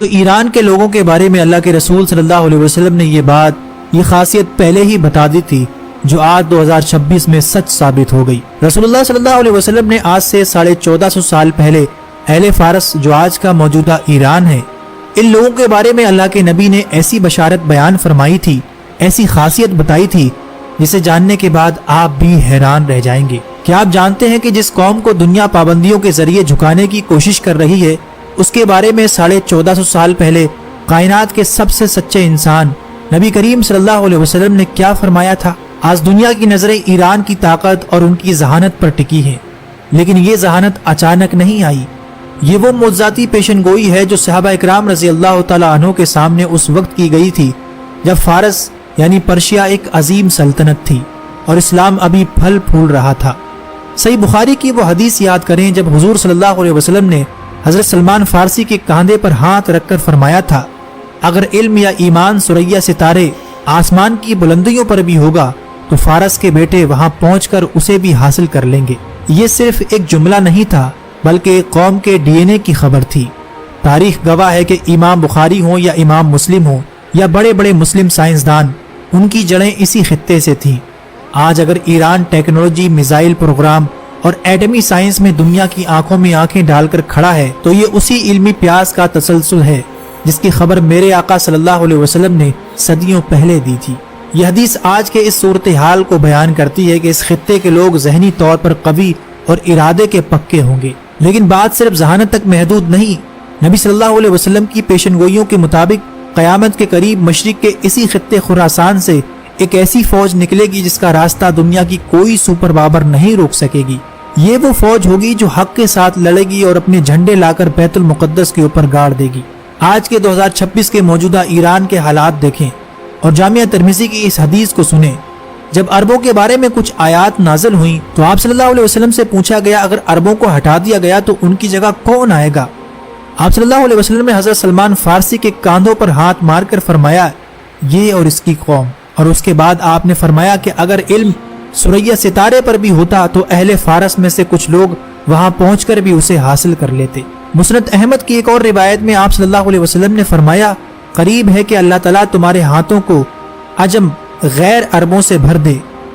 تو ایران کے لوگوں کے بارے میں اللہ کے رسول صلی اللہ علیہ وسلم نے یہ خاصیت پہلے ہی بتا دی تھی، جو آج 2026 میں سچ ثابت ہو گئی۔ رسول اللہ صلی اللہ علیہ وسلم نے آج سے 1450 سال پہلے اہل فارس، جو آج کا موجودہ ایران ہے، ان لوگوں کے بارے میں اللہ کے نبی نے ایسی بشارت بیان فرمائی تھی، ایسی خاصیت بتائی تھی، جسے جاننے کے بعد آپ بھی حیران رہ جائیں گے۔ کیا آپ جانتے ہیں کہ جس قوم کو دنیا پابندیوں کے ذریعے جھکانے کی کوشش کر رہی ہے، اس کے بارے میں 1450 سال پہلے کائنات کے سب سے سچے انسان نبی کریم صلی اللہ علیہ وسلم نے کیا فرمایا تھا؟ آج دنیا کی نظریں ایران کی طاقت اور ان کی ذہانت پر ٹکی ہیں، لیکن یہ ذہانت اچانک نہیں آئی۔ یہ وہ معجزاتی پیشن گوئی ہے جو صحابہ اکرام رضی اللہ تعالیٰ عنہ کے سامنے اس وقت کی گئی تھی جب فارس یعنی پرشیا ایک عظیم سلطنت تھی اور اسلام ابھی پھل پھول رہا تھا۔ صحیح بخاری کی وہ حدیث یاد کریں جب حضور صلی اللہ علیہ وسلم نے حضرت سلمان فارسی کے کاندھے پر ہاتھ رکھ کر فرمایا تھا، اگر علم یا ایمان ثریا ستارے آسمان کی بلندیوں پر بھی ہوگا تو فارس کے بیٹے وہاں پہنچ کر اسے بھی حاصل کر لیں گے۔ یہ صرف ایک جملہ نہیں تھا بلکہ قوم کے ڈی این اے کی خبر تھی۔ تاریخ گواہ ہے کہ امام بخاری ہوں یا امام مسلم ہوں یا بڑے بڑے مسلم سائنسدان، ان کی جڑیں اسی خطے سے تھیں۔ آج اگر ایران ٹیکنالوجی، میزائل پروگرام اور ایٹمی سائنس میں دنیا کی آنکھوں میں آنکھیں ڈال کر کھڑا ہے تو یہ اسی علمی پیاس کا تسلسل ہے جس کی خبر میرے آقا صلی اللہ علیہ وسلم نے صدیوں پہلے دی تھی۔ یہ حدیث آج کے اس صورتحال کو بیان کرتی ہے کہ اس خطے کے لوگ ذہنی طور پر قوی اور ارادے کے پکے ہوں گے، لیکن بات صرف ذہانت تک محدود نہیں۔ نبی صلی اللہ علیہ وسلم کی پیشن گوئیوں کے مطابق قیامت کے قریب مشرق کے اسی خطے خراسان سے ایک ایسی فوج نکلے گی جس کا راستہ دنیا کی کوئی سپر پاور نہیں روک سکے گی۔ یہ وہ فوج ہوگی جو حق کے ساتھ لڑے گی اور اپنے جھنڈے لا کر بیت المقدس کے اوپر گاڑ دے گی۔ آج کے 2026 کے موجودہ ایران کے حالات دیکھیں اور جامعہ ترمذی کی اس حدیث کو سنیں۔ جب عربوں کے بارے میں کچھ آیات نازل ہوئیں تو آپ صلی اللہ علیہ وسلم سے پوچھا گیا اگر عربوں کو ہٹا دیا گیا تو ان کی جگہ کون آئے گا؟ آپ صلی اللہ علیہ وسلم نے حضرت سلمان فارسی کے کاندھوں پر ہاتھ مار کر فرمایا، یہ اور اس کی قوم۔ اور اس کے بعد آپ نے فرمایا کہ اگر علم ثریا ستارے پر بھی ہوتا تو اہل فارس میں سے کچھ لوگ وہاں پہنچ کر بھی اسے حاصل کر لیتے۔ مسند احمد کی ایک اور روایت میں آپ صلی اللہ علیہ وسلم نے فرمایا، قریب ہے کہ اللہ تعالیٰ تمہارے ہاتھوں کو عجم غیر عربوں سے بھر دے،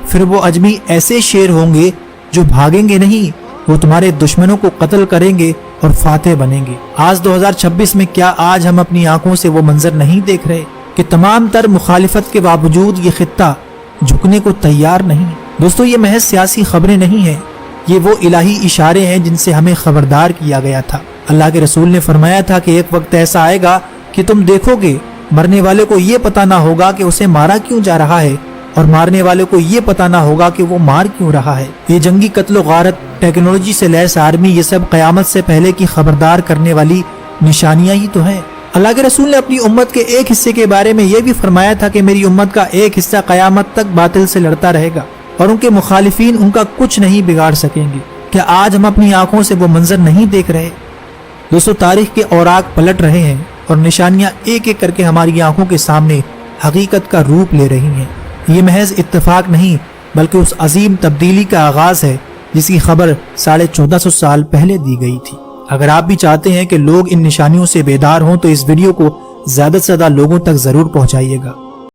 پھر وہ عجمی ایسے شیر ہوں گے جو بھاگیں گے نہیں، وہ تمہارے دشمنوں کو قتل کریں گے اور فاتح بنیں گے۔ آج 2026 میں کیا آج ہم اپنی آنکھوں سے وہ منظر نہیں دیکھ رہے کہ تمام تر مخالفت کے باوجود یہ خطہ جھکنے کو تیار نہیں؟ دوستو، یہ محض سیاسی خبریں نہیں ہیں، یہ وہ الہی اشارے ہیں جن سے ہمیں خبردار کیا گیا تھا۔ اللہ کے رسول نے فرمایا تھا کہ ایک وقت ایسا آئے گا کہ تم دیکھو گے مرنے والے کو یہ پتہ نہ ہوگا کہ اسے مارا کیوں جا رہا ہے، اور مارنے والے کو یہ پتہ نہ ہوگا کہ وہ مار کیوں رہا ہے۔ یہ جنگی قتل و غارت، ٹیکنالوجی سے لیس آرمی، یہ سب قیامت سے پہلے کی خبردار کرنے والی نشانیاں ہی تو ہیں۔ اللہ کے رسول نے اپنی امت کے ایک حصے کے بارے میں یہ بھی فرمایا تھا کہ میری امت کا ایک حصہ قیامت تک باطل سے لڑتا رہے گا اور ان کے مخالفین ان کا کچھ نہیں بگاڑ سکیں گے۔ کیا آج ہم اپنی آنکھوں سے وہ منظر نہیں دیکھ رہے؟ دوستو، تاریخ کے اوراق پلٹ رہے ہیں اور نشانیاں ایک ایک کر کے ہماری آنکھوں کے سامنے حقیقت کا روپ لے رہی ہیں۔ یہ محض اتفاق نہیں بلکہ اس عظیم تبدیلی کا آغاز ہے جس کی خبر 1450 سال پہلے دی گئی تھی۔ اگر آپ بھی چاہتے ہیں کہ لوگ ان نشانیوں سے بیدار ہوں تو اس ویڈیو کو زیادہ سے زیادہ لوگوں تک ضرور پہنچائیے گا۔